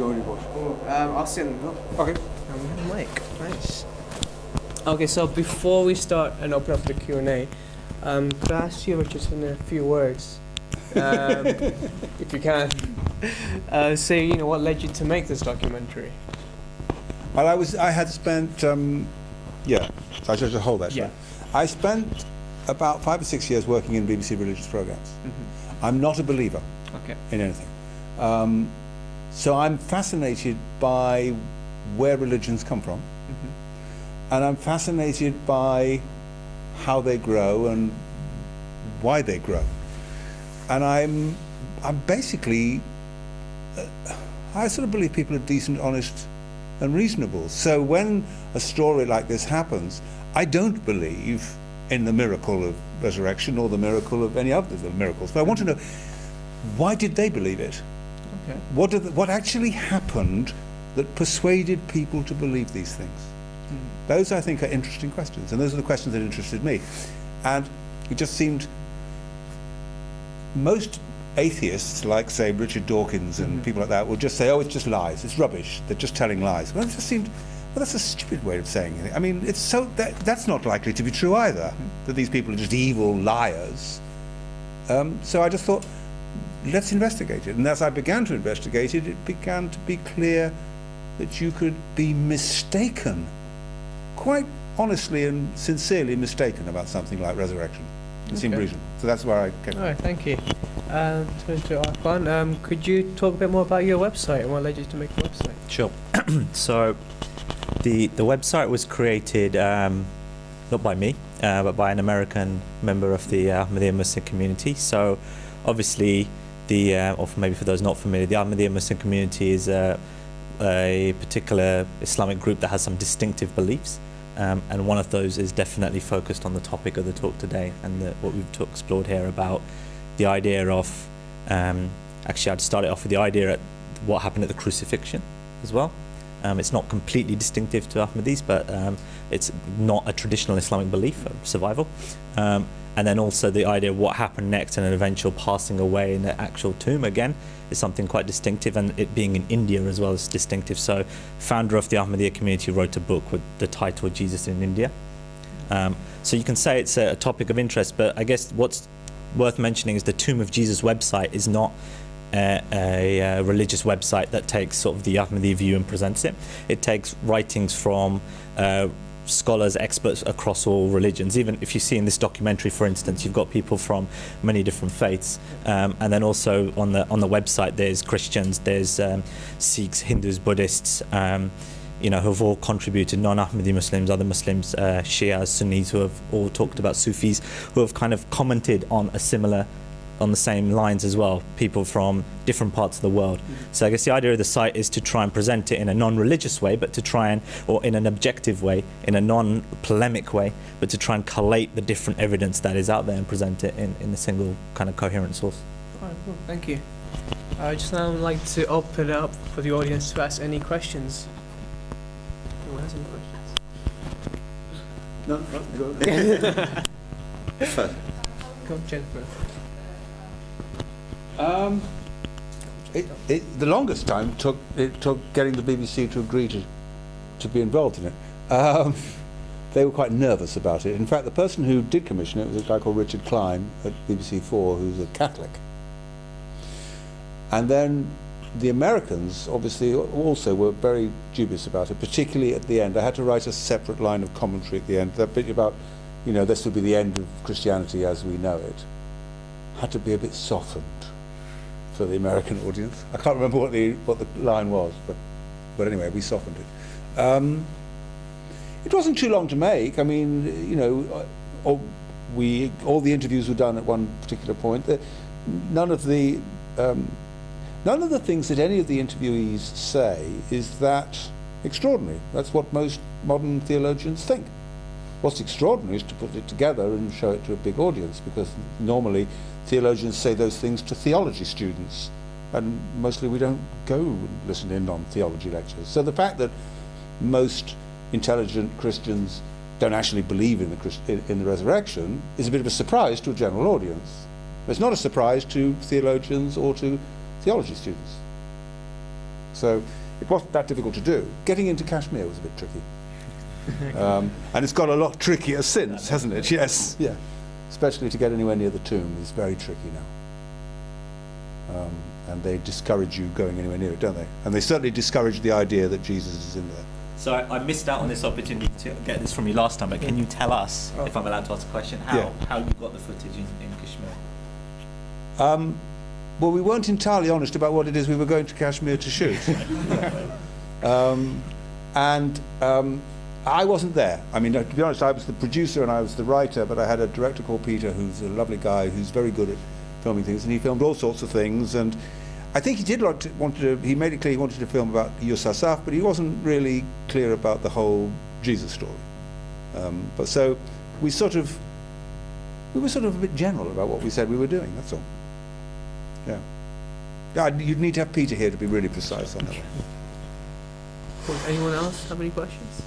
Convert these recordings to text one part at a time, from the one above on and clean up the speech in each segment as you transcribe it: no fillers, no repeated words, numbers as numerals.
storyboard. I'll sit in the middle. Okay. Mike, nice. Okay, so before we start and open up the Q&A, could I ask you, Richard, in a few words, if you can, say, what led you to make this documentary? Well, I had spent, so I should hold that. Yeah. I spent about 5 or 6 years working in BBC religious programs. Mm-hmm. I'm not a believer in anything. So I'm fascinated by where religions come from. Mm-hmm. And I'm fascinated by how they grow and why they grow. And I'm basically, I sort of believe people are decent, honest, and reasonable. So when a story like this happens, I don't believe in the miracle of resurrection or the miracle of any other miracles. But I want to know, why did they believe it? Okay. What actually happened that persuaded people to believe these things? Mm. Those, I think, are interesting questions, and those are the questions that interested me. And it just seemed, most atheists, like, say, Richard Dawkins and people like that, will just say, oh, it's just lies, it's rubbish, they're just telling lies. Well, it just seemed, well, that's a stupid way of saying it. I mean, it's so, that's not likely to be true either, that these people are just evil liars. So I just thought, let's investigate it. And as I began to investigate it, it began to be clear that you could be mistaken, quite honestly and sincerely mistaken about something like resurrection. It seemed reasonable. So that's where I came. All right, thank you. Turn to Arif Khan. Could you talk a bit more about your website and what led you to make the website? Sure. So the website was created not by me, but by an American member of the Ahmadiyya Muslim Community. So obviously, or maybe for those not familiar, the Ahmadiyya Muslim Community is a particular Islamic group that has some distinctive beliefs. And one of those is definitely focused on the topic of the talk today, and what we've explored here about the idea of, actually I'd start it off with the idea at what happened at the crucifixion as well. It's not completely distinctive to Ahmadis, but it's not a traditional Islamic belief of survival. And then also the idea of what happened next and an eventual passing away in the actual tomb again is something quite distinctive, and it being in India as well is distinctive. So founder of the Ahmadiyya community wrote a book with the title Jesus in India. So you can say it's a topic of interest, but I guess what's worth mentioning is the Tomb of Jesus website is not a religious website that takes sort of the Ahmadiyya view and presents it. It takes writings from scholars, experts across all religions. Even if you see in this documentary, for instance, you've got people from many different faiths, and then also on the website there's Christians, there's Sikhs, Hindus, Buddhists, who have all contributed, non-Ahmadi Muslims, other Muslims, Shias, Sunnis, who have all talked about, Sufis, who have kind of commented on on the same lines as well, people from different parts of the world. So I guess the idea of the site is to try and present it in a non-religious way, but to try and, or in an objective way, in a non-polemic way, but to try and collate the different evidence that is out there and present it in a single kind of coherent source. All right, cool. Thank you. I just now would like to open it up for the audience to ask any questions. Anyone has any questions? No, go. Go, Jennifer. The longest time it took getting the BBC to agree to be involved in it. They were quite nervous about it. In fact, the person who did commission it was a guy called Richard Klein at BBC 4, who's a Catholic. And then the Americans obviously also were very dubious about it, particularly at the end. I had to write a separate line of commentary at the end. That bit about, this would be the end of Christianity as we know it, had to be a bit softened for the American audience. I can't remember what the line was, but anyway, we softened it. It wasn't too long to make. I mean, all the interviews were done at one particular point. None of the things that any of the interviewees say is that extraordinary. That's what most modern theologians think. What's extraordinary is to put it together and show it to a big audience, because normally theologians say those things to theology students, and mostly we don't go and listen in on theology lectures. So the fact that most intelligent Christians don't actually believe in the resurrection is a bit of a surprise to a general audience. It's not a surprise to theologians or to theology students. So it wasn't that difficult to do. Getting into Kashmir was a bit tricky. And it's got a lot trickier since, hasn't it? Yes, yeah. Especially to get anywhere near the tomb is very tricky now. And they discourage you going anywhere near it, don't they? And they certainly discourage the idea that Jesus is in there. So I missed out on this opportunity to get this from you last time, but can you tell us, if I'm allowed to ask a question, how you got the footage in Kashmir? Well, we weren't entirely honest about what it is we were going to Kashmir to shoot. I wasn't there. I mean, to be honest, I was the producer and I was the writer, but I had a director called Peter, who's a lovely guy, who's very good at filming things, and he filmed all sorts of things. And I think he did he made it clear he wanted to film about Yusuf, but he wasn't really clear about the whole Jesus story. But so we were sort of a bit general about what we said we were doing, that's all. Yeah, you'd need to have Peter here to be really precise on that one. Cool. Anyone else have any questions?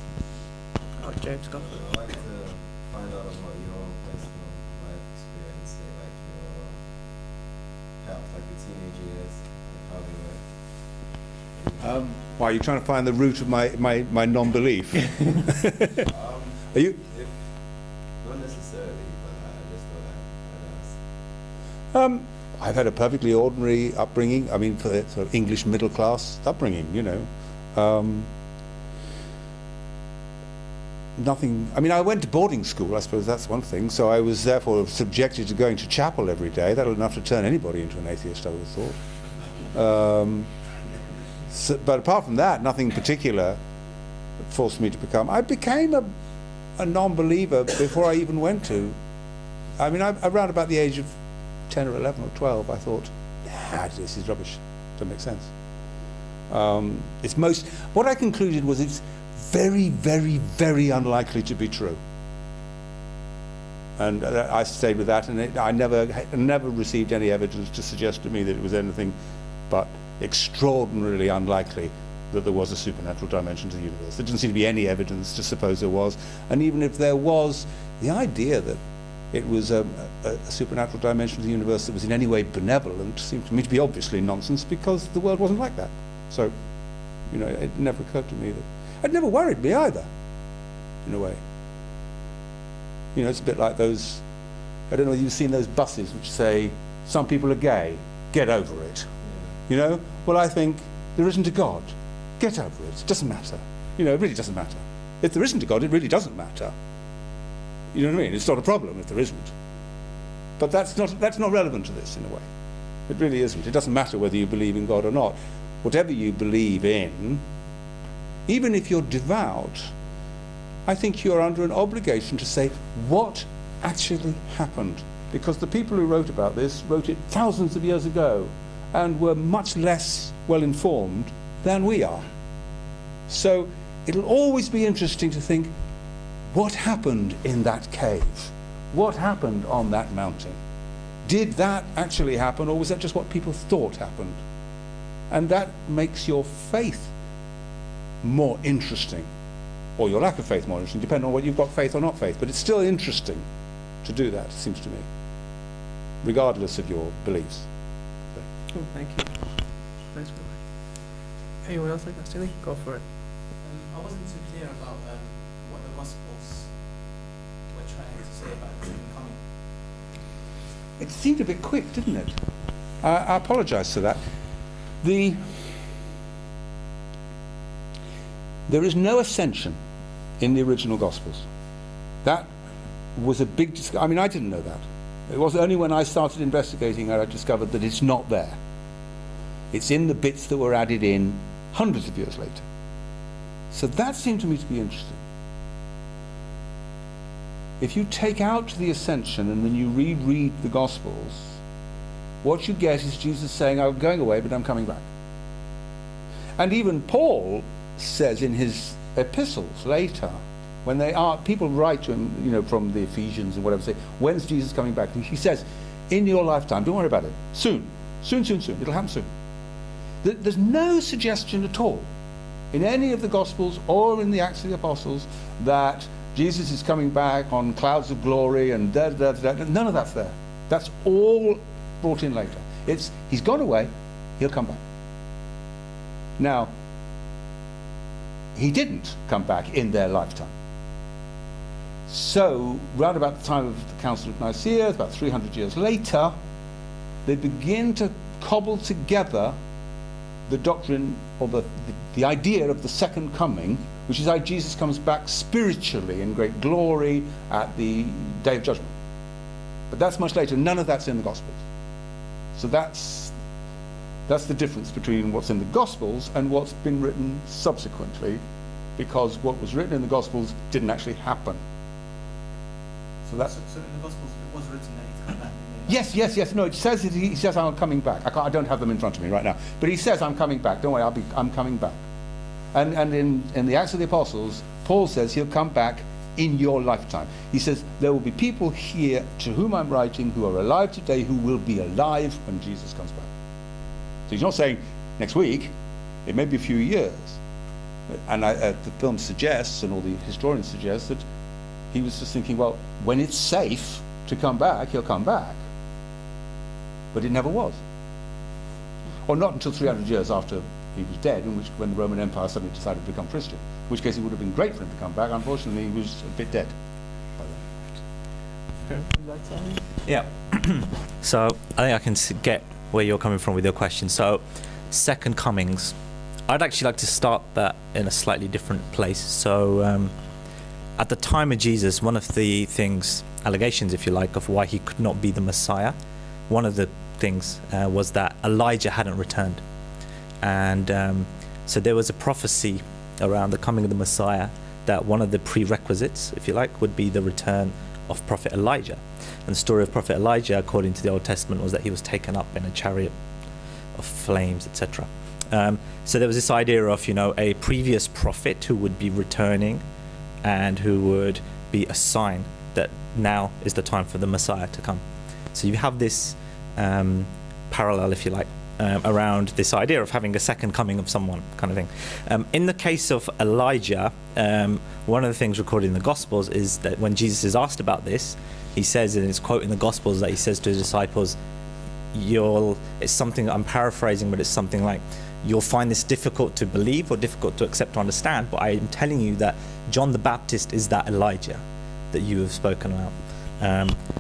Oh, James, go for it. I'd like to find out about your personal life experience, say like your health, like the teenage years, like how they were. Why are you trying to find the root of my non-belief? Are you? Not necessarily, but I just thought I'd ask. I've had a perfectly ordinary upbringing. I mean, for the sort of English middle class upbringing, you know. Nothing. I mean, I went to boarding school. I suppose that's one thing. So I was therefore subjected to going to chapel every day. That was enough to turn anybody into an atheist, I would have thought. But apart from that, nothing particular forced me to become. I became a non-believer before I even went to. I mean, around about the age of 10 or 11 or 12, I thought, this is rubbish. Doesn't make sense. What I concluded was it's very, very, very unlikely to be true. And I stayed with that, and I never received any evidence to suggest to me that it was anything but extraordinarily unlikely that there was a supernatural dimension to the universe. There didn't seem to be any evidence to suppose there was. And even if there was, the idea that it was a supernatural dimension of the universe that was in any way benevolent seemed to me to be obviously nonsense, because the world wasn't like that. So, you know, it never occurred to me that. It never worried me either, in a way. You know, it's a bit like those, I don't know whether you've seen those buses which say, some people are gay, get over it. You know? Well, I think, there isn't a God. Get over it. It doesn't matter. You know, it really doesn't matter. If there isn't a God, it really doesn't matter. You know what I mean? It's not a problem if there isn't. But that's not relevant to this, in a way. It really isn't. It doesn't matter whether you believe in God or not. Whatever you believe in, even if you're devout, I think you're under an obligation to say what actually happened. Because the people who wrote about this wrote it thousands of years ago and were much less well informed than we are. So it'll always be interesting to think, what happened in that cave? What happened on that mountain? Did that actually happen, or was that just what people thought happened? And that makes your faith more interesting, or your lack of faith more interesting, depending on whether you've got faith or not faith. But it's still interesting to do that, it seems to me, regardless of your beliefs. Cool, thank you. Thanks for that. Anyone else like that, Steely? Go for it. I wasn't too clear about what the Gospels were trying to say about the second coming. It seemed a bit quick, didn't it? I apologise for that. There is no ascension in the original Gospels. That was a big I mean, I didn't know that. It was only when I started investigating that I discovered that it's not there. It's in the bits that were added in hundreds of years later. So that seemed to me to be interesting. If you take out the ascension and then you reread the Gospels, what you get is Jesus saying, I'm going away, but I'm coming back. And even Paul says in his epistles later, when people write to him, you know, from the Ephesians and whatever, say, when's Jesus coming back? And he says, in your lifetime, don't worry about it. Soon. Soon, soon, soon. It'll happen soon. There's no suggestion at all in any of the Gospels or in the Acts of the Apostles that Jesus is coming back on clouds of glory and none of that's there. That's all brought in later. He's gone away, he'll come back. Now, he didn't come back in their lifetime. So, round about the time of the Council of Nicaea, about 300 years later, they begin to cobble together the doctrine, or the idea of the second coming, which is how Jesus comes back spiritually in great glory at the Day of Judgment. But that's much later. None of that's in the Gospels. So that's the difference between what's in the Gospels and what's been written subsequently, because what was written in the Gospels didn't actually happen. So that's... So in the Gospels, it was written that he'd come back. Yes. No, it says that he says, I'm coming back. I don't have them in front of me right now. But he says, I'm coming back. Don't worry, I'm coming back. And in the Acts of the Apostles, Paul says he'll come back in your lifetime. He says, there will be people here to whom I'm writing who are alive today who will be alive when Jesus comes back. So he's not saying next week. It may be a few years. And the film suggests, and all the historians suggest, that he was just thinking, well, when it's safe to come back, he'll come back. But it never was. Or not until 300 years after he was dead, when the Roman Empire suddenly decided to become Christian, in which case it would have been great for him to come back. Unfortunately, he was a bit dead by then. Yeah. So I think I can get where you're coming from with your question. So second comings, I'd actually like to start that in a slightly different place. So at the time of Jesus, one of the allegations, if you like, of why he could not be the Messiah, one of the things was that Elijah hadn't returned. And so there was a prophecy around the coming of the Messiah that one of the prerequisites, if you like, would be the return of Prophet Elijah. And the story of Prophet Elijah, according to the Old Testament, was that he was taken up in a chariot of flames, etc. So there was this idea of, a previous prophet who would be returning and who would be a sign that now is the time for the Messiah to come. So you have this parallel, if you like, around this idea of having a second coming of someone, kind of thing. In the case of Elijah, one of the things recorded in the Gospels is that when Jesus is asked about this, he says in his quote in the Gospels that he says to his disciples, it's something, I'm paraphrasing, but it's something like, you'll find this difficult to believe or difficult to accept or understand, but I am telling you that John the Baptist is that Elijah that you have spoken about.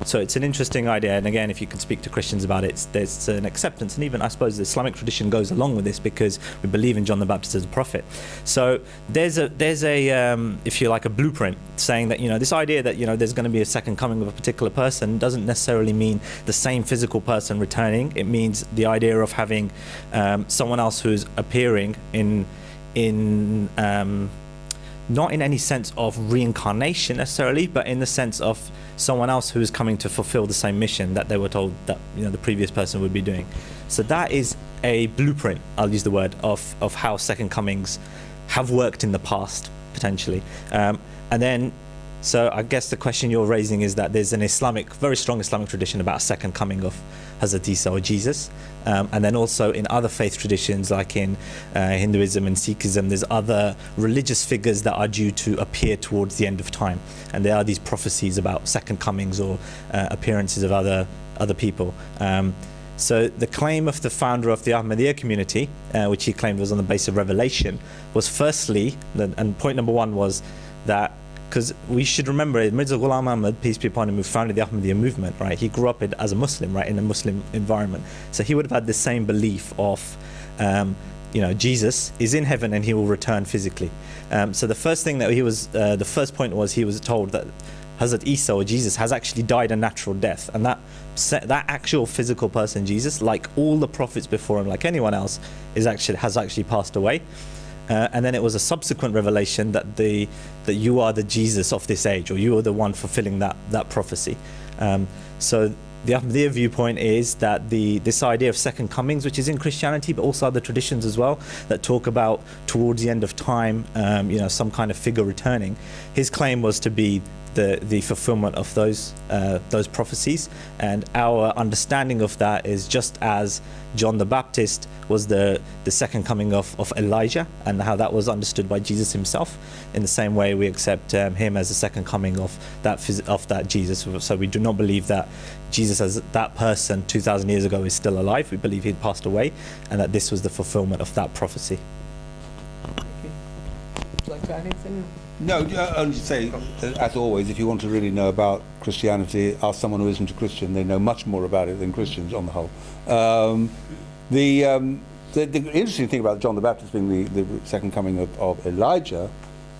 So it's an interesting idea, and again, if you can speak to Christians about it, there's an acceptance, and even I suppose the Islamic tradition goes along with this because we believe in John the Baptist as a prophet. So there's a if you like, a blueprint saying that this idea that there's going to be a second coming of a particular person doesn't necessarily mean the same physical person returning. It means the idea of having someone else who's appearing in not in any sense of reincarnation necessarily, but in the sense of someone else who is coming to fulfill the same mission that they were told that the previous person would be doing. So that is a blueprint, I'll use the word, of how second comings have worked in the past, potentially. And then, so I guess the question you're raising is that there's an very strong Islamic tradition about a second coming of Hazrat Isa or Jesus. And then also in other faith traditions, like in Hinduism and Sikhism, there's other religious figures that are due to appear towards the end of time. And there are these prophecies about second comings or appearances of other people. So the claim of the founder of the Ahmadiyya community, which he claimed was on the basis of revelation, was firstly, and point number one was that, because we should remember, Mirza Ghulam Ahmad, peace be upon him, who founded the Ahmadiyya movement, right? He grew up as a Muslim, right, in a Muslim environment. So he would have had the same belief of, Jesus is in heaven and he will return physically. So the first thing that the first point was he was told that Hazrat Isa or Jesus has actually died a natural death, and that actual physical person, Jesus, like all the prophets before him, like anyone else, has actually passed away. And then it was a subsequent revelation that you are the Jesus of this age, or you are the one fulfilling that prophecy. So the Ahmadiyya viewpoint is that this idea of second comings, which is in Christianity, but also other traditions as well, that talk about towards the end of time, some kind of figure returning. His claim was to be the fulfillment of those prophecies, and our understanding of that is just as John the Baptist was the second coming of Elijah, and how that was understood by Jesus himself. In the same way, we accept him as the second coming of that Jesus. So we do not believe that Jesus as that person 2,000 years ago is still alive. We believe he'd passed away, and that this was the fulfillment of that prophecy. got anything? No, only to say, as always, if you want to really know about Christianity, ask someone who isn't a Christian. They know much more about it than Christians, on the whole. The interesting thing about John the Baptist being the second coming of Elijah,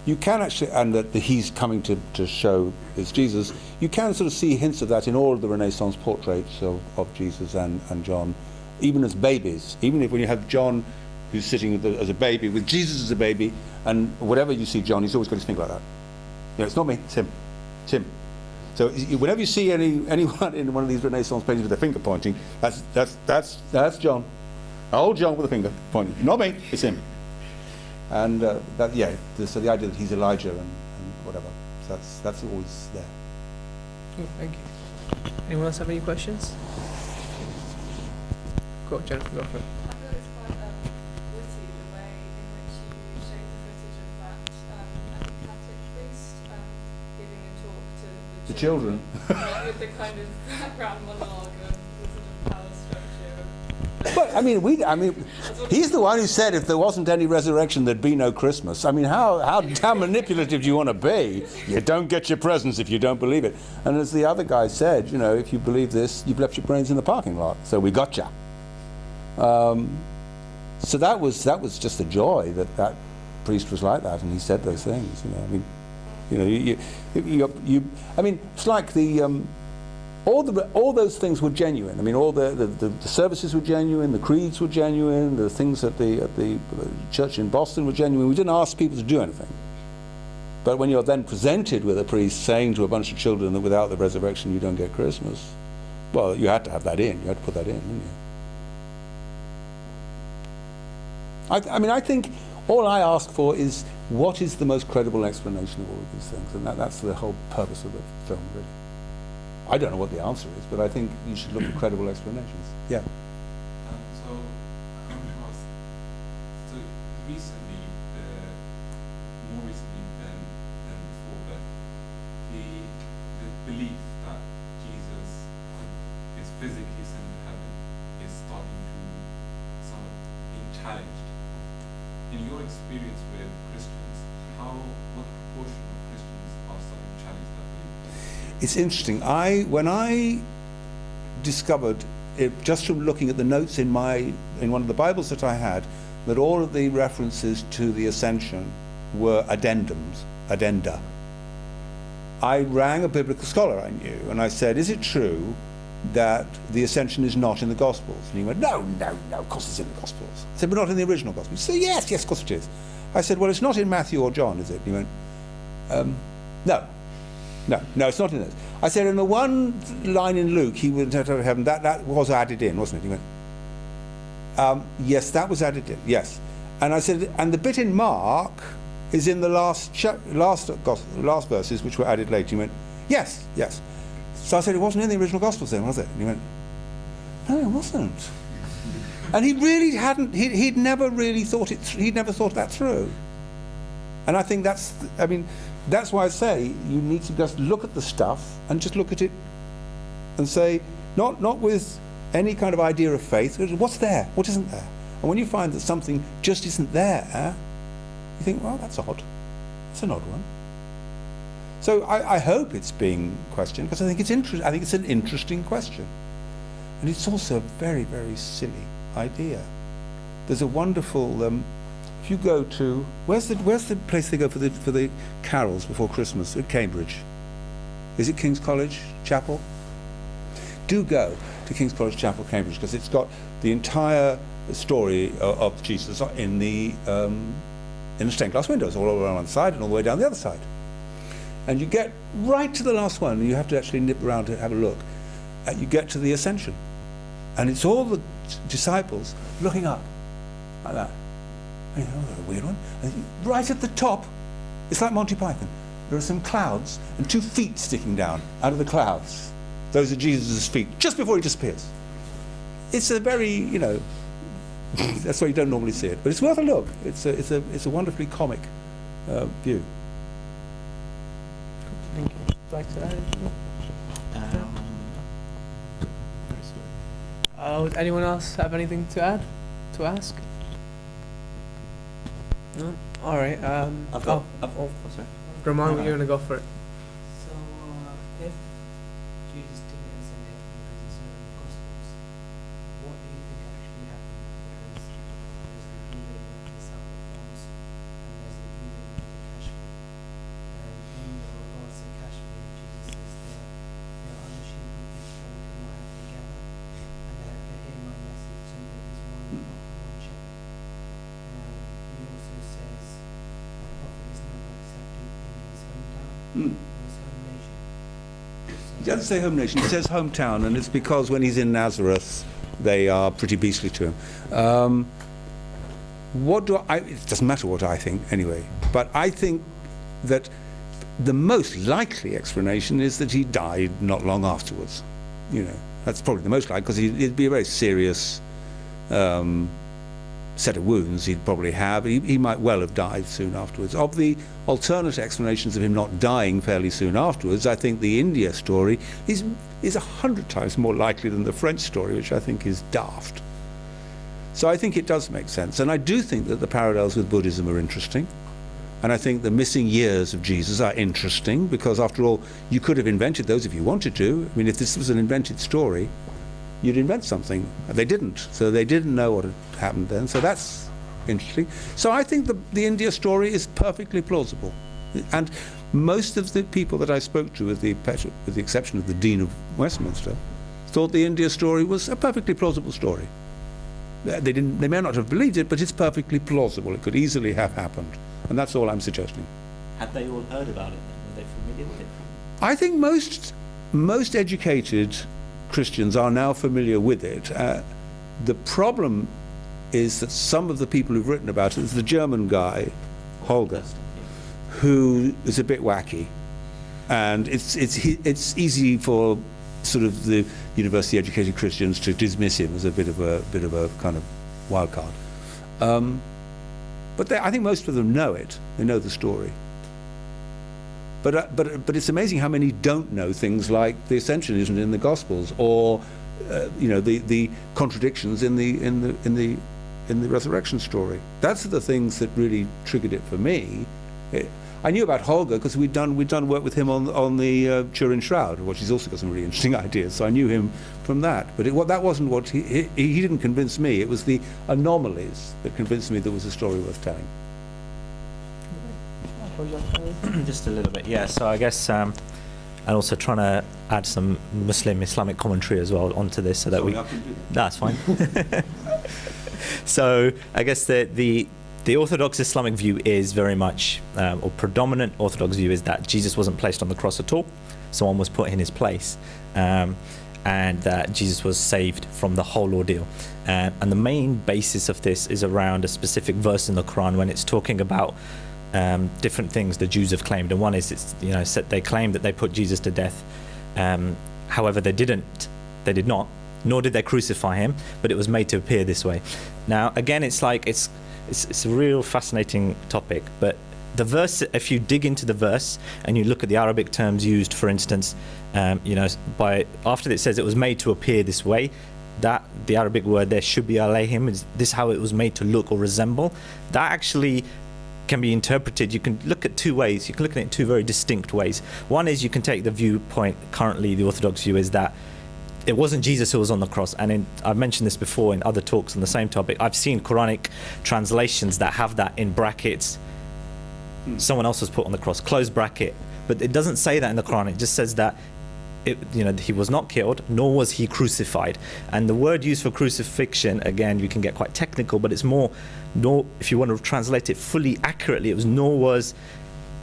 you can actually, and that he's coming to show it's Jesus, you can sort of see hints of that in all of the Renaissance portraits of Jesus and John, even as babies. Even if when you have John who's sitting as a baby, with Jesus as a baby, and whatever you see John, he's always got his finger like that. You know, it's not me, it's him. It's him. So whenever you see anyone in one of these Renaissance paintings with their finger pointing, that's John. Old John with a finger pointing. Not me, it's him. And so the idea that he's Elijah and whatever, so that's always there. Cool, thank you. Anyone else have any questions? Go, Jennifer, go for it. I thought it was quite witty the way in which you showed the footage of that Catholic priest giving a talk to The children. with the kind of background monologue of the sort of power structure. But I mean, he's the one who said if there wasn't any resurrection, there'd be no Christmas. I mean, how manipulative do you want to be? You don't get your presents if you don't believe it. And as the other guy said, you know, if you believe this, you've left your brains in the parking lot. So we got you. So that was just a joy that priest was like that, and he said those things. You know, I mean, it's like all those things were genuine. I mean, all the services were genuine, the creeds were genuine, the things at the church in Boston were genuine. We didn't ask people to do anything. But when you're then presented with a priest saying to a bunch of children that without the resurrection you don't get Christmas, well, you had to have that in. You had to put that in, didn't you? I mean, I think all I ask for is what is the most credible explanation of all of these things, and that's the whole purpose of the film, really. I don't know what the answer is, but I think you should look for credible explanations. Yeah. So recently, more recently than before, but the belief that Jesus is physically sent to heaven is starting to somewhat being challenged. In your experience with Christians, what proportion of Christians are starting to challenge that belief? It's interesting. When I discovered it, just from looking at the notes in one of the Bibles that I had, that all of the references to the ascension were addenda. I rang a biblical scholar I knew, and I said, "Is it true that the ascension is not in the Gospels?" And he went, no, of course it's in the Gospels. I said, but not in the original Gospel. He said, yes, of course it is. I said, well, it's not in Matthew or John, is it? And he went, no, it's not in those. I said, in the one line in Luke, he went to heaven, that was added in, wasn't it? He went, yes, that was added in, yes. And I said, and the bit in Mark is in the last verses, which were added later. He went, yes. So I said, it wasn't in the original Gospels then, was it? And he went, no, it wasn't. And he really hadn't, he'd never really thought he'd never thought that through. And I think that's why I say you need to just look at the stuff and just look at it and say, not with any kind of idea of faith, what's there, what isn't there? And when you find that something just isn't there, you think, well, that's odd. It's an odd one. So I hope it's being questioned, because I think it's interesting. I think it's an interesting question, and it's also a very, very silly idea. There's a wonderful. If you go to where's the place they go for the carols before Christmas at Cambridge? Is it King's College Chapel? Do go to King's College Chapel, Cambridge, because it's got the entire story of Jesus in the stained glass windows, all around one side and all the way down the other side. And you get right to the last one, and you have to actually nip around to have a look. You get to the Ascension, and it's all the disciples looking up like that. And you know, that's a weird one. And right at the top, it's like Monty Python. There are some clouds and 2 feet sticking down out of the clouds. Those are Jesus' feet, just before he disappears. It's a very, that's why you don't normally see it, but it's worth a look. It's a wonderfully comic view. Thank you. Would you like to add anything? Would anyone else have anything to add, to ask? No? All right. sorry. Ramon, you're gonna go for it. So, if Jesus didn't ascend to heaven because it's in the Gospels, what do you think actually happened? Because there's the view that he went to the south of France, and there's the view that he went to Kashmir. And in the regards to Kashmir, Jesus is there. There are other sheep of Israel who are together, and they have to hear my message, so that there's one flock and one shepherd. He also says a prophet is not accepted in his hometown, in his home nation. He doesn't say home nation, he says hometown, and it's because when he's in Nazareth, they are pretty beastly to him. It doesn't matter what I think anyway, but I think that the most likely explanation is that he died not long afterwards. You know, that's probably the most likely, because it'd be a very serious set of wounds he'd probably have. He might well have died soon afterwards. Of the alternate explanations of him not dying fairly soon afterwards, I think the India story is 100 times more likely than the French story, which I think is daft. So I think it does make sense. And I do think that the parallels with Buddhism are interesting. And I think the missing years of Jesus are interesting, because after all, you could have invented those if you wanted to. I mean, if this was an invented story, you'd invent something. They didn't. So they didn't know what had happened then. So that's interesting. So I think the India story is perfectly plausible. And most of the people that I spoke to, with the exception of the Dean of Westminster, thought the India story was a perfectly plausible story. They may not have believed it, but it's perfectly plausible. It could easily have happened. And that's all I'm suggesting. Had they all heard about it then? Were they familiar with it? I think most educated Christians are now familiar with it. The problem is that some of the people who've written about it, there's the German guy, Holger, who is a bit wacky. And it's easy for sort of the university educated Christians to dismiss him as a bit of a kind of wild card. But I think most of them know it. They know the story. But it's amazing how many don't know things like the ascension isn't in the Gospels, or the contradictions in the resurrection story. That's the things that really triggered it for me. I knew about Holger because we'd done work with him on the Turin Shroud, which he's also got some really interesting ideas. So I knew him from that. But that wasn't what he didn't convince me. It was the anomalies that convinced me there was a story worth telling. Just a little bit, yeah. So I guess, and also trying to add some Islamic commentary as well onto this, so that that's fine. So I guess the Orthodox Islamic view is very much, or predominant Orthodox view is that Jesus wasn't placed on the cross at all. Someone was put in his place, and that Jesus was saved from the whole ordeal. And the main basis of this is around a specific verse in the Quran when it's talking about different things the Jews have claimed. And one is, they claim that they put Jesus to death. However, they did not, nor did they crucify him, but it was made to appear this way. Now, again, it's a real fascinating topic, but the verse, if you dig into the verse and you look at the Arabic terms used, for instance, after it says it was made to appear this way, that the Arabic word there, shubi alayhim, is this how it was made to look or resemble? That actually can be interpreted. You can look at two ways. You can look at it in two very distinct ways. One is you can take the viewpoint, currently the Orthodox view is that it wasn't Jesus who was on the cross. And I've mentioned this before in other talks on the same topic. I've seen Quranic translations that have that in brackets. Someone else was put on the cross, close bracket. But it doesn't say that in the Quran. It just says that he was not killed, nor was he crucified. And the word used for crucifixion, again, you can get quite technical, but it's more, nor, if you want to translate it fully accurately, it was nor was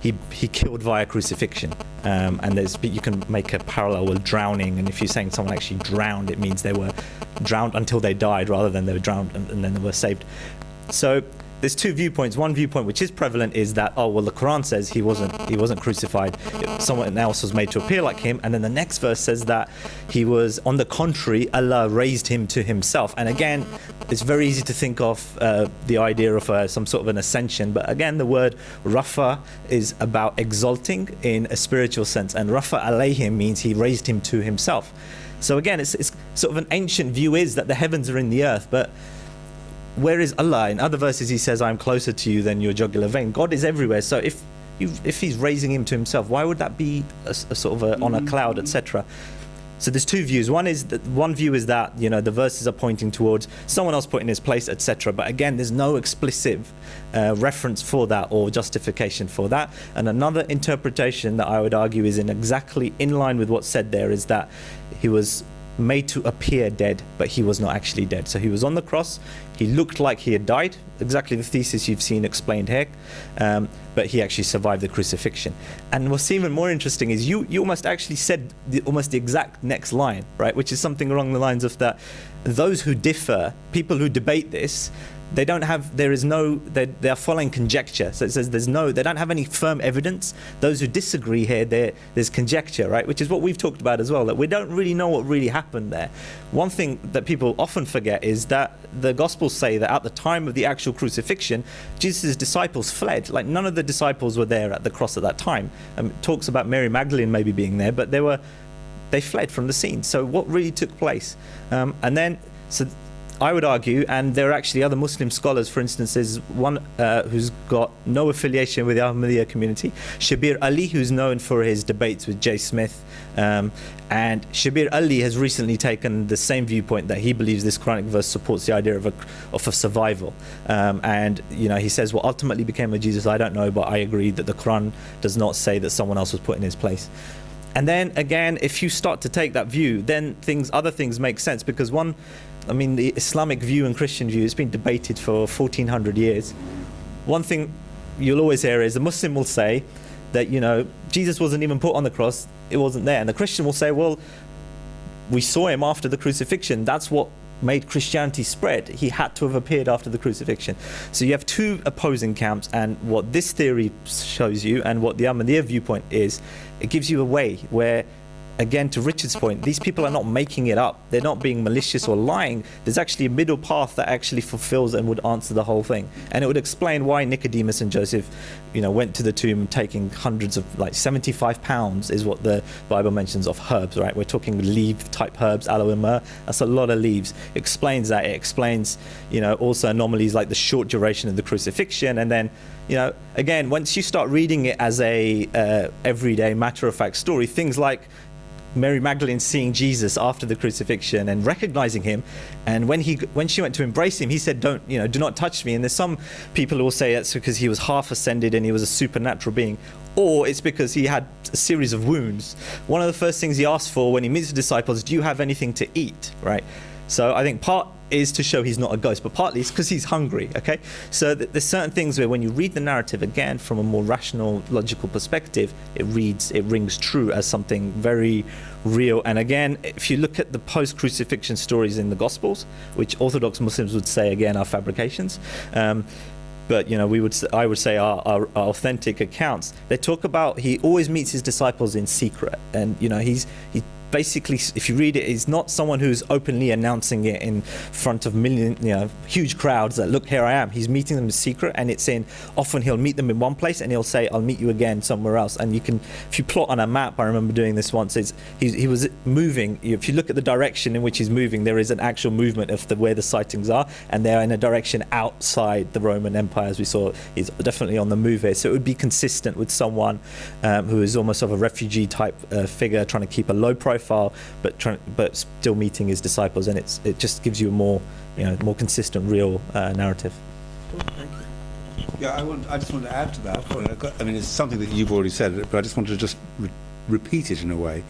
he killed via crucifixion. And you can make a parallel with drowning, and if you're saying someone actually drowned, it means they were drowned until they died, rather than they were drowned and then they were saved. So there's two viewpoints. One viewpoint, which is prevalent, is that, the Quran says he wasn't crucified. Someone else was made to appear like him. And then the next verse says that he was, on the contrary, Allah raised him to himself. And again, it's very easy to think of the idea of some sort of an ascension. But again, the word Rafa is about exalting in a spiritual sense. And Rafa alayhim means he raised him to himself. So again, it's sort of an ancient view is that the heavens are in the earth. But where is Allah? In other verses he says, I'm closer to you than your jugular vein. God is everywhere. So if he's raising him to himself, why would that be a sort of on a cloud, etc.? So there's two views. One view is that, you know, the verses are pointing towards someone else put in his place, etc. But again, there's no explicit reference for that or justification for that. And another interpretation that I would argue is exactly in line with what's said there is that he was made to appear dead, but he was not actually dead. So he was on the cross, he looked like he had died, exactly the thesis you've seen explained here, but he actually survived the crucifixion. And what's even more interesting is you almost actually said almost the exact next line, right, which is something along the lines of that those who differ, people who debate this, they are following conjecture. So it says they don't have any firm evidence. Those who disagree here, there's conjecture, right? Which is what we've talked about as well, that we don't really know what really happened there. One thing that people often forget is that the Gospels say that at the time of the actual crucifixion, Jesus' disciples fled. Like, none of the disciples were there at the cross at that time. It talks about Mary Magdalene maybe being there, but they fled from the scene. So what really took place? I would argue, and there are actually other Muslim scholars, for instance, there's one who's got no affiliation with the Ahmadiyya community, Shabir Ali, who's known for his debates with J. Smith, and Shabir Ali has recently taken the same viewpoint, that he believes this Quranic verse supports the idea of a survival, and you know, he says what ultimately became of Jesus, I don't know, but I agree that the Quran does not say that someone else was put in his place. And then again, if you start to take that view, then other things make sense, because the Islamic view and Christian view has been debated for 1400 years. One thing you'll always hear is the Muslim will say that, you know, Jesus wasn't even put on the cross, it wasn't there. And the Christian will say, well, we saw him after the crucifixion. That's what made Christianity spread. He had to have appeared after the crucifixion. So you have two opposing camps, and what this theory shows you and what the Ahmadiyya viewpoint is, it gives you a way where, again, to Richard's point, these people are not making it up. They're not being malicious or lying. There's actually a middle path that actually fulfills and would answer the whole thing. And it would explain why Nicodemus and Joseph, you know, went to the tomb taking hundreds of, 75 pounds is what the Bible mentions of herbs, right? We're talking leaf-type herbs, aloe and myrrh. That's a lot of leaves. It explains that. It explains, you know, also anomalies like the short duration of the crucifixion. And then, you know, again, once you start reading it as a everyday matter-of-fact story, things like Mary Magdalene seeing Jesus after the crucifixion and recognizing him, and when she went to embrace him, he said, do not touch me. And there's some people who will say that's because he was half ascended and he was a supernatural being, or it's because he had a series of wounds. One of the first things he asked for when he meets the disciples, do you have anything to eat, right? So I think part is to show he's not a ghost, but partly it's because he's hungry, okay? So there's certain things where when you read the narrative, again, from a more rational, logical perspective, it rings true as something very real. And again, if you look at the post-crucifixion stories in the Gospels, which Orthodox Muslims would say, again, are fabrications, but you know, I would say are authentic accounts. They talk about he always meets his disciples in secret, and you know, he basically, if you read it, he's not someone who's openly announcing it in front of huge crowds that, look, here I am. He's meeting them in secret, and it's often he'll meet them in one place and he'll say, I'll meet you again somewhere else. And you can, if you plot on a map, I remember doing this once, he was moving. If you look at the direction in which he's moving, there is an actual movement of where the sightings are, and they're in a direction outside the Roman Empire, as we saw. He's definitely on the move here. So it would be consistent with someone who is almost of a refugee type figure, trying to keep a low profile, but still meeting his disciples, and it just gives you a more consistent, real narrative. Yeah, I just want to add to that. I mean, it's something that you've already said, but I just want to just repeat it in a way.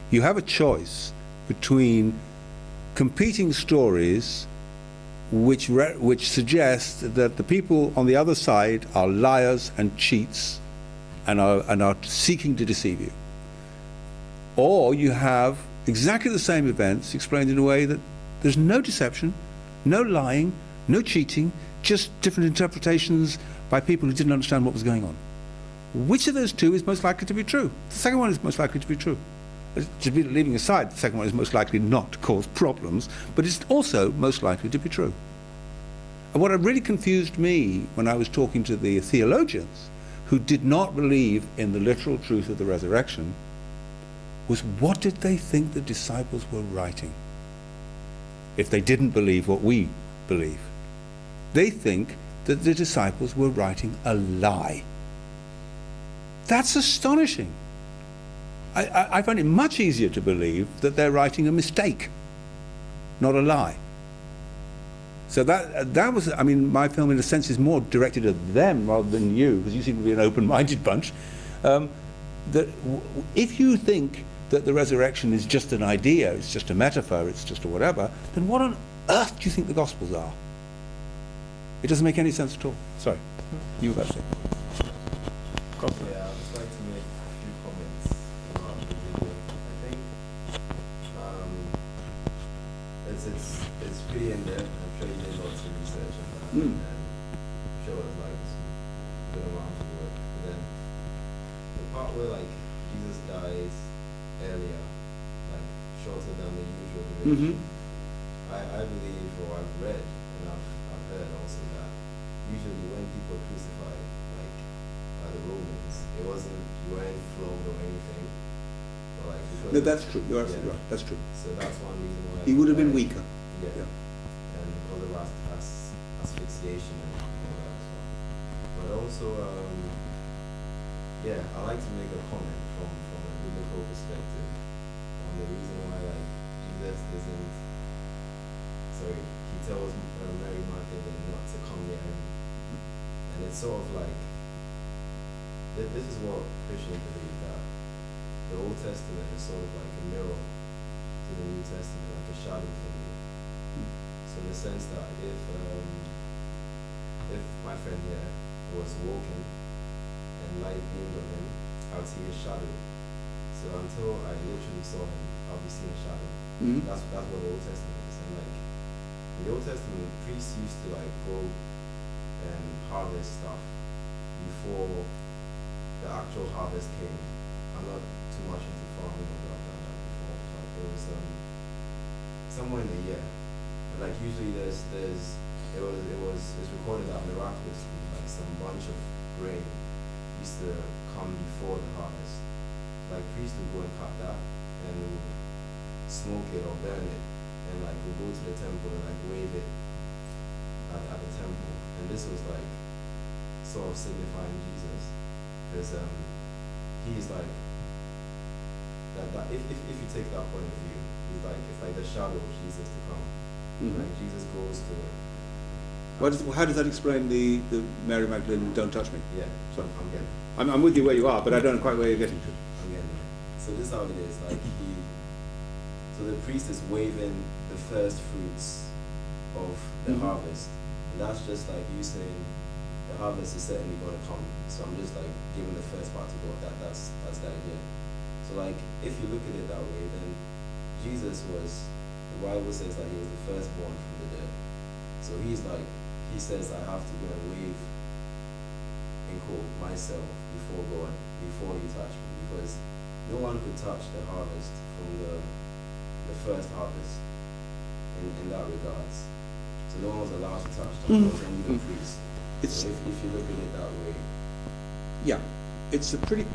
You have a choice between competing stories which suggest that the people on the other side are liars and cheats and are seeking to deceive you. Or you have exactly the same events explained in a way that there's no deception, no lying, no cheating, just different interpretations by people who didn't understand what was going on. Which of those two is most likely to be true? The second one is most likely to be true. Leaving aside, the second one is most likely not to cause problems, but it's also most likely to be true. And what really confused me when I was talking to the theologians who did not believe in the literal truth of the resurrection was, what did they think the disciples were writing if they didn't believe what we believe? they think that the disciples were writing a lie. That's astonishing. I find it much easier to believe that they're writing a mistake, not a lie. So that was, I mean, my film in a sense is more directed at them rather than you, because you seem to be an open-minded bunch. If you think that the resurrection is just an idea, it's just a metaphor, it's just a whatever, then what on earth do you think the Gospels are? It doesn't make any sense at all. Sorry, you were about to say. Yeah, I'd just like to make a few comments about the video. I think it's pretty in depth. I'm sure you did lots of research on that, and I'm sure it's like some good amount of work. But then the part where like Jesus dies earlier, like shorter than the usual duration, I believe, or I've read and I've heard also that usually when people are crucified, like by the Romans, it wasn't, you weren't flogged or anything. But like, No, that's true. You're absolutely right. That's true. So that's one reason why. He would have been weaker. Yeah. And all the rest asphyxiation and all that as well. But also, yeah, I like to make a comment from a biblical perspective on the reason why like Jesus isn't. Sorry, he tells Mary Magdalene not to come near him, and it's sort of like this is what Christians believe, that the Old Testament is sort of like a mirror to the New Testament, like a shadow thing. So in the sense that if my friend here was walking and light beamed on him, I would see his shadow. So until I literally saw him, I'll be seeing a shadow. That's what the Old Testament is. And like in the Old Testament, priests used to like go and harvest stuff before the actual harvest came. I'm not too much into farming, but I've done that before. Like there was somewhere in the year, and like usually it's recorded that miraculously, like some bunch of grain used to come before the harvest. Like priests would go and cut that and smoke it or burn it, and like would go to the temple and like wave it at the temple. And this was like sort of signifying Jesus, because he's like that if you take that point of view, he's like, it's like the shadow of Jesus to come. Like Jesus goes to How does that explain the Mary Magdalene "Don't touch me"? Yeah, So I'm getting I'm with you where you are, but I don't know quite where you're getting to. I'm getting there. So this is how it is. Like so the priest is waving the first fruits of the harvest. And that's just like you saying the harvest is certainly going to come. So I'm just like giving the first part to God. That's the idea. So like if you look at it that way, then Jesus was, the Bible says that he was the firstborn from the dead. So he's like, he says I have to go and wave in quote myself before God, before you touch me, because no one could touch the harvest from the first harvest in that regards. So no one was allowed to touch that, it was only the priest. So if you look at it that way. Yeah, it's a pretty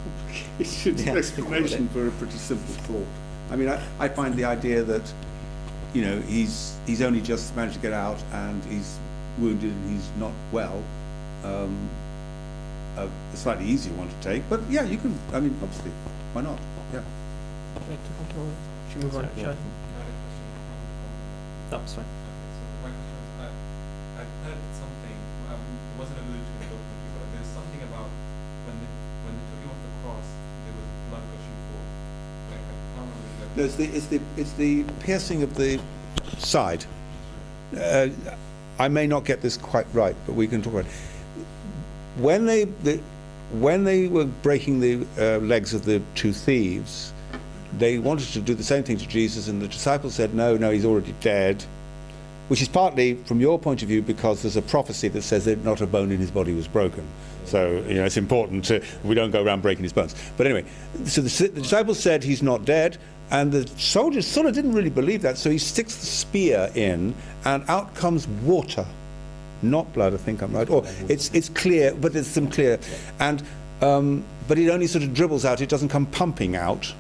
complicated explanation for a pretty simple thought. I mean, I find the idea that, you know, he's only just managed to get out and he's wounded and he's not well, a slightly easier one to take. But yeah, you can, I mean, obviously, why not? Yeah. Should we move on? Sorry, Shall I? That's fine. So my question is, I heard something, it wasn't alluded to in the documentary, but there's something about when they took him off the cross, there was blood gushing forth. Like, I can't remember exactly. No, it's the piercing of the side. I may not get this quite right, but we can talk about it. When they were breaking the legs of the two thieves, they wanted to do the same thing to Jesus, and the disciples said, no, he's already dead, which is partly, from your point of view, because there's a prophecy that says that not a bone in his body was broken. So, you know, it's important we don't go around breaking his bones. But anyway, so the disciples said he's not dead, and the soldiers sort of didn't really believe that, so he sticks the spear in, and out comes water. Not blood, I think I'm right. Or it's clear, but there's some clear. And but it only sort of dribbles out, it doesn't come pumping out,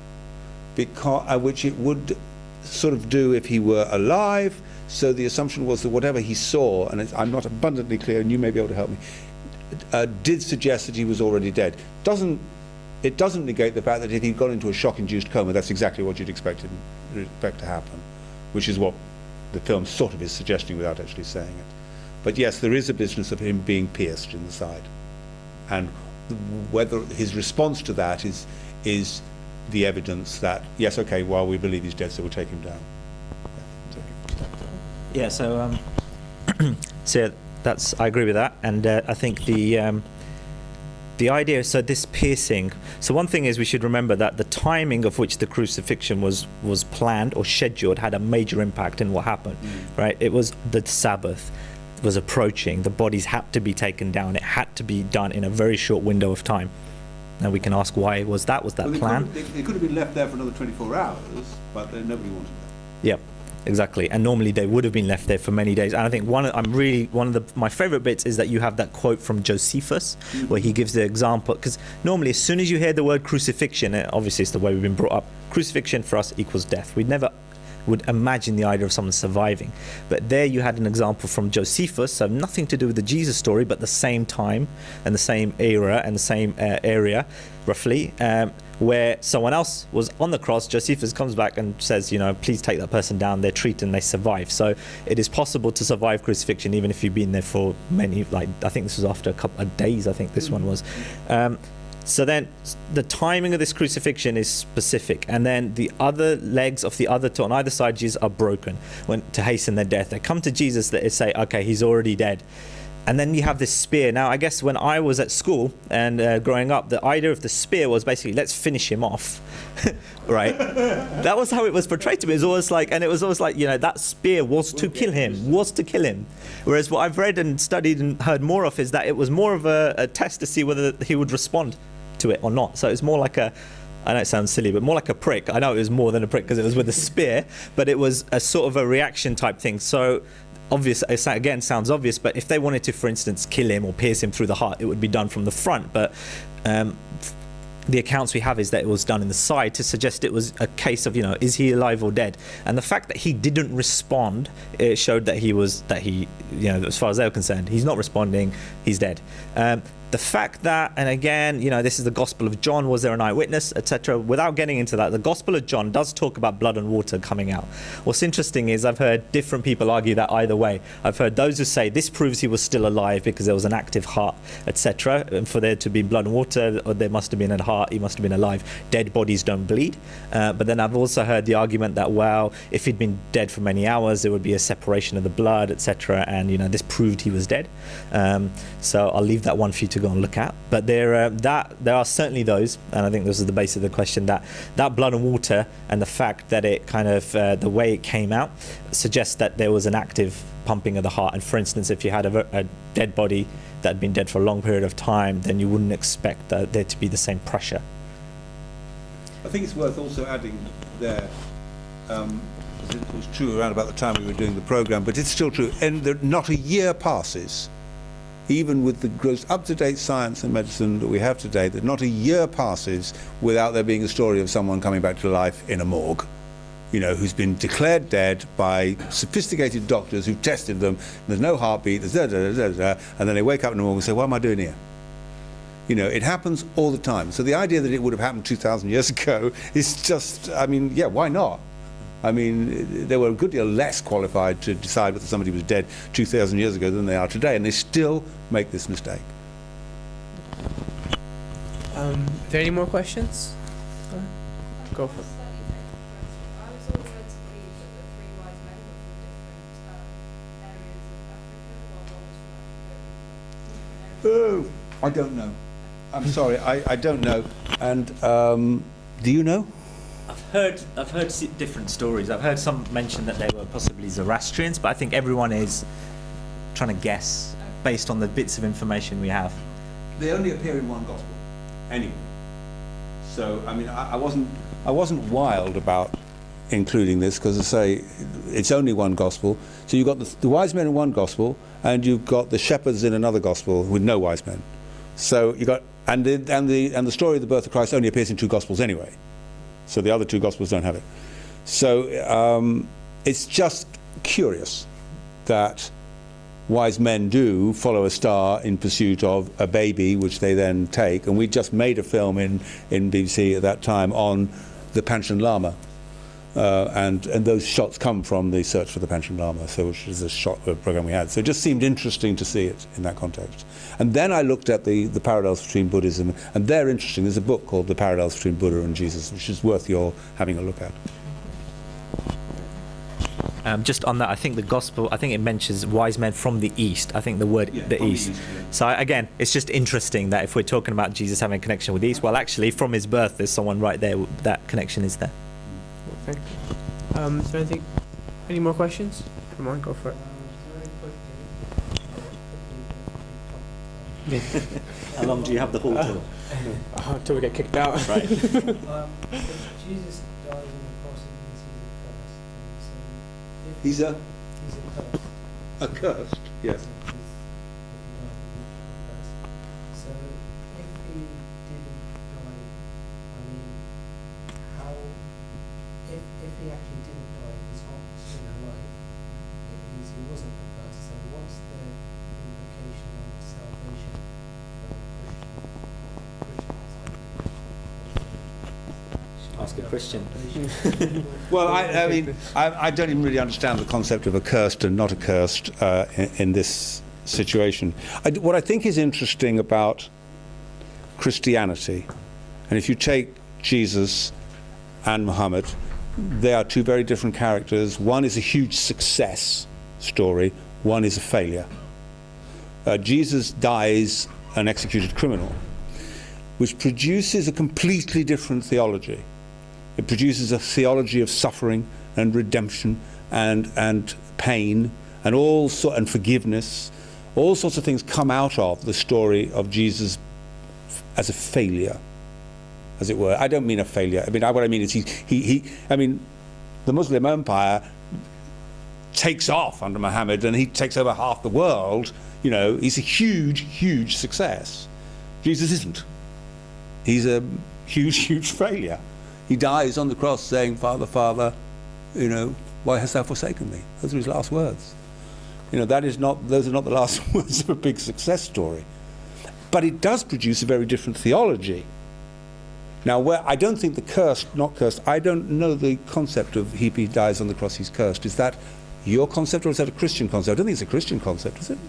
because which it would sort of do if he were alive. So the assumption was that whatever he saw, and I'm not abundantly clear, and you may be able to help me, did suggest that he was already dead. It doesn't negate the fact that if he'd gone into a shock-induced coma, that's exactly what you'd expect to happen, which is what the film sort of is suggesting without actually saying it. But yes, there is a business of him being pierced in the side, and whether his response to that is the evidence that, yes, okay, well, we believe he's dead, so we'll take him down. Yeah, so so I agree with that, and I think the idea, so this piercing, so one thing is we should remember that the timing of which the crucifixion was planned or scheduled had a major impact in what happened, right? It was the Sabbath was approaching, the bodies had to be taken down, it had to be done in a very short window of time. Now we can ask why was that planned? They could have been left there for another 24 hours, but nobody wanted that. Yeah. Exactly, and normally they would have been left there for many days. And I think one of my favourite bits is that you have that quote from Josephus, where he gives the example. Because normally, as soon as you hear the word crucifixion, obviously it's the way we've been brought up. Crucifixion for us equals death. We never would imagine the idea of someone surviving. But there you had an example from Josephus, so nothing to do with the Jesus story, but the same time and the same era and the same area, roughly. Where someone else was on the cross, Josephus comes back and says, please take that person down, they're treated and they survive. So it is possible to survive crucifixion even if you've been there for many, I think this was after a couple of days, I think this one was. So then the timing of this crucifixion is specific, and then the other legs of the other two on either side of Jesus are broken to hasten their death. They come to Jesus, they say, okay, he's already dead. And then you have this spear. Now, I guess when I was at school and growing up, the idea of the spear was basically, let's finish him off, right? That was how it was portrayed to me. It was always like, that spear was to kill him. Whereas what I've read and studied and heard more of is that it was more of a test to see whether he would respond to it or not. So it's more like I know it sounds silly, but more like a prick. I know it was more than a prick because it was with a spear, but it was a sort of a reaction type thing. So obvious, again, sounds obvious, but if they wanted to, for instance, kill him or pierce him through the heart, it would be done from the front. But the accounts we have is that it was done in the side to suggest it was a case of, is he alive or dead? And the fact that he didn't respond, it showed that as far as they were concerned, he's not responding, he's dead. The fact that, and again, this is the Gospel of John, was there an eyewitness, etc. Without getting into that, the Gospel of John does talk about blood and water coming out. What's interesting is I've heard different people argue that either way. I've heard those who say this proves he was still alive because there was an active heart, etc. And for there to be blood and water, or there must have been a heart, he must have been alive. Dead bodies don't bleed. But then I've also heard the argument that, well, if he'd been dead for many hours, there would be a separation of the blood, etc. And, this proved he was dead. So I'll leave that one for you to go and look at. But there are certainly those, and I think this is the base of the question, that blood and water and the fact that it kind of the way it came out suggests that there was an active pumping of the heart. And for instance, if you had a dead body that had been dead for a long period of time, then you wouldn't expect there to be the same pressure. I think it's worth also adding there, it was true around about the time we were doing the programme, but it's still true, and not a year passes, even with the most up-to-date science and medicine that we have today, that not a year passes without there being a story of someone coming back to life in a morgue, who's been declared dead by sophisticated doctors who tested them. There's no heartbeat, there's and then they wake up in the morgue and say, what am I doing here? It happens all the time. So the idea that it would have happened 2,000 years ago is just, why not? They were a good deal less qualified to decide whether somebody was dead 2,000 years ago than they are today, and they still make this mistake. Are there any more questions? Go for it. I was always led to believe that the three wise men were from different areas of Africa, while one was from Africa. I don't know. I'm sorry, I don't know. And do you know? I've heard different stories. I've heard some mention that they were possibly Zoroastrians, but I think everyone is trying to guess based on the bits of information we have. They only appear in one gospel, anyway. So I wasn't wild about including this because, as I say, it's only one gospel. So you've got the wise men in one gospel, and you've got the shepherds in another gospel with no wise men. So you got and the story of the birth of Christ only appears in two gospels anyway. So the other two gospels don't have it. So it's just curious that wise men do follow a star in pursuit of a baby, which they then take. And we just made a film in BBC at that time on the Panchen Lama. And those shots come from the Search for the Panchen Lama, so which is a program we had. So it just seemed interesting to see it in that context. And then I looked at the parallels between Buddhism, and they're interesting. There's a book called The Parallels Between Buddha and Jesus, which is worth your having a look at. Just on that, I think the gospel, I think it mentions wise men from the east. I think the word the east. So again, it's just interesting that if we're talking about Jesus having a connection with the east, well, actually, from his birth, there's someone right there. That connection is there. Thank you. Is there anything? Any more questions? Come on, go for it. How long do you have the hall till? Until we get kicked out. Right. If Jesus died on the cross, it means he's a curse. He's He's a curse. accursed, yes. So if he didn't die, I mean, how, if he actually didn't die, he's not still alive, it means he wasn't a curse. So what's the implication of salvation for Ask a Christian. Well, I mean, I don't even really understand the concept of accursed and not accursed in this situation. What I think is interesting about Christianity, and if you take Jesus and Muhammad, they are two very different characters. One is a huge success story, one is a failure. Jesus dies an executed criminal, which produces a completely different theology. It produces a theology of suffering and redemption and pain and and forgiveness. All sorts of things come out of the story of Jesus as a failure, as it were. I don't mean a failure. I mean, what I mean is I mean, the Muslim empire takes off under Muhammad, and he takes over half the world. You know, he's a huge, huge success. Jesus isn't. He's a huge, huge failure. He dies on the cross saying, "Father, Father, you know, why hast thou forsaken me?" Those are his last words. You know, those are not the last words of a big success story. But it does produce a very different theology. Now, where I don't think the cursed, not cursed, I don't know the concept of he dies on the cross, he's cursed. Is that your concept, or is that a Christian concept? I don't think it's a Christian concept, is it?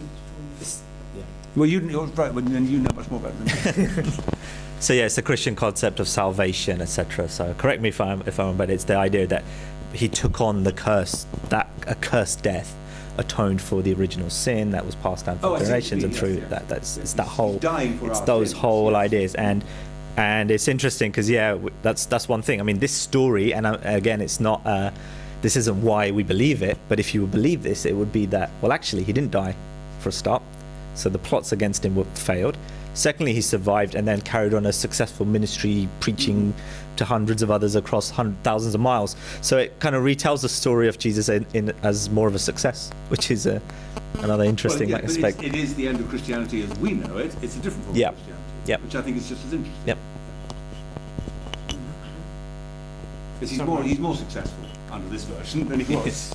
Yeah. Well, you're right, but then you know much more about it than me. So yeah, it's the Christian concept of salvation, etc. So correct me if I'm wrong, but it's the idea that he took on the curse, that accursed death, atoned for the original sin that was passed down for generations, and through that, it's that whole, it's those whole ideas, and it's interesting because that's one thing. I mean, this story, and again, it's not. This isn't why we believe it, but if you would believe this, it would be that, well, actually, he didn't die, for a start. So the plots against him were failed. Secondly, he survived and then carried on a successful ministry, preaching to hundreds of others across thousands of miles. So it kind of retells the story of Jesus as more of a success, which is another interesting aspect. It is the end of Christianity as we know it. It's a different form of Christianity, which I think is just as interesting. Yep. Because he's more successful under this version than he was,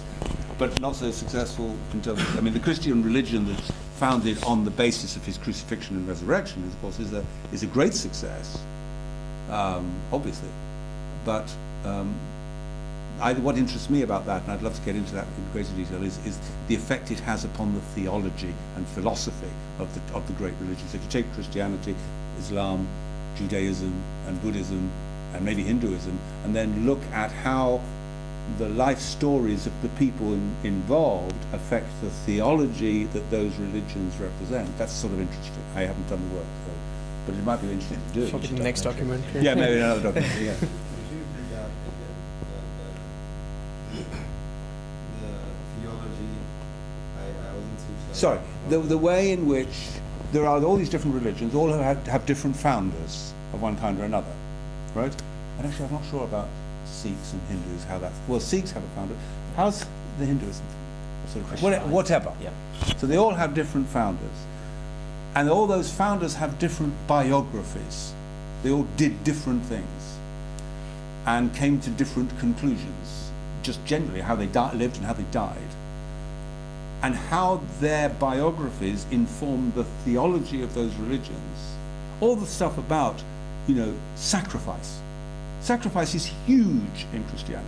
but not so successful in terms of, I mean, the Christian religion that's founded on the basis of his crucifixion and resurrection, of course, is a great success, obviously. But what interests me about that, and I'd love to get into that in greater detail, is the effect it has upon the theology and philosophy of the great religions. If you take Christianity, Islam, Judaism, and Buddhism, and maybe Hinduism, and then look at how the life stories of the people involved affect the theology that those religions represent. That's sort of interesting. I haven't done the work, but it might be interesting to do. Probably the next documentary. Yeah, maybe another documentary, yeah. Could you bring out again the theology? I wasn't too sure. Sorry, the way in which there are all these different religions, all have different founders of one kind or another, right? And actually, I'm not sure about Sikhs and Hindus, how that's... Well, Sikhs have a founder. How's the Hinduism? Sort of whatever. Yeah. So they all have different founders. And all those founders have different biographies. They all did different things and came to different conclusions, just generally how they lived and how they died. and how their biographies inform the theology of those religions. All the stuff about, sacrifice. Sacrifice is huge in Christianity.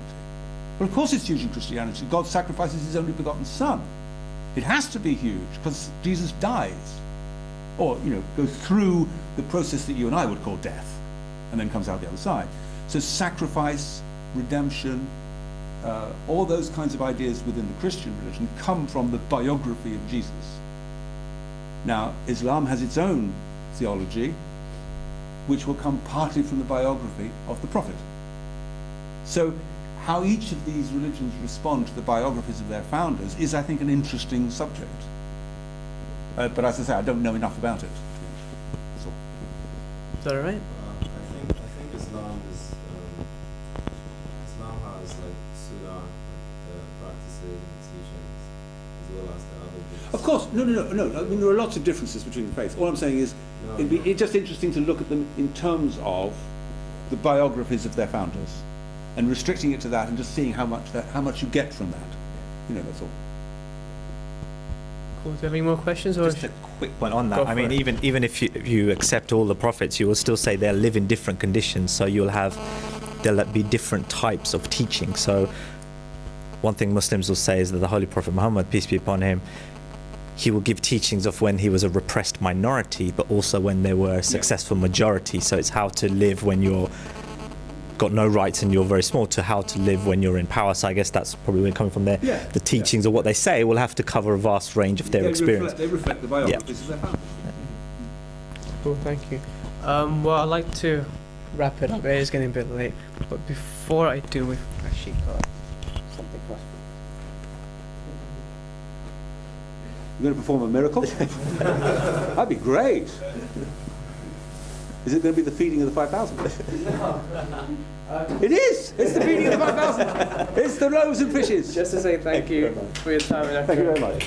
Well, of course it's huge in Christianity. God sacrifices his only begotten Son. It has to be huge because Jesus dies, or goes through the process that you and I would call death, and then comes out the other side. So sacrifice, redemption, all those kinds of ideas within the Christian religion come from the biography of Jesus. Now, Islam has its own theology, which will come partly from the biography of the Prophet. So how each of these religions respond to the biographies of their founders is, I think, an interesting subject. But as I say, I don't know enough about it. That's all. Is that all right? I think Islam is Islam has like Sunnah, the practices and teachings, as well as the other books. Of course, no. I mean, there are lots of differences between the faiths. All I'm saying is, it's just interesting to look at them in terms of the biographies of their founders, and restricting it to that, and just seeing how much you get from that. That's all. Cool. Do you have any more questions? Or Just a quick point on that. I mean, even if you accept all the prophets, you will still say they'll live in different conditions. So there'll be different types of teaching. So one thing Muslims will say is that the Holy Prophet Muhammad, peace be upon him, he will give teachings of when he was a repressed minority, but also when they were a successful majority. So it's how to live when you're got no rights and you're very small, to how to live when you're in power. So I guess that's probably where coming from there. Yeah. The teachings of what they say will have to cover a vast range of their experience. They reflect the biographies of their founders. Cool, thank you. Well, I'd like to wrap it up. It is getting a bit late, but before I do, we've actually got something for us. You're going to perform a miracle? That'd be great. Is it going to be the feeding of the 5,000? It is! It's the feeding of the 5,000! It's the loaves and fishes! Just to say thank you for your time and effort. Thank you very much.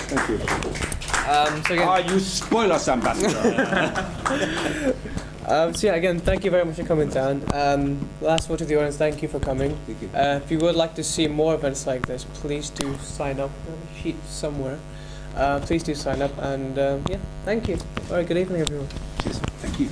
Thank you. So again, You spoil us, Ambassador! so yeah, again, thank you very much for coming down. Last word to the audience, thank you for coming. Thank you. If you would like to see more events like this, please do sign up. There's a sheet somewhere. Please do sign up, and yeah, thank you. All right, good evening, everyone. Cheers. Thank you.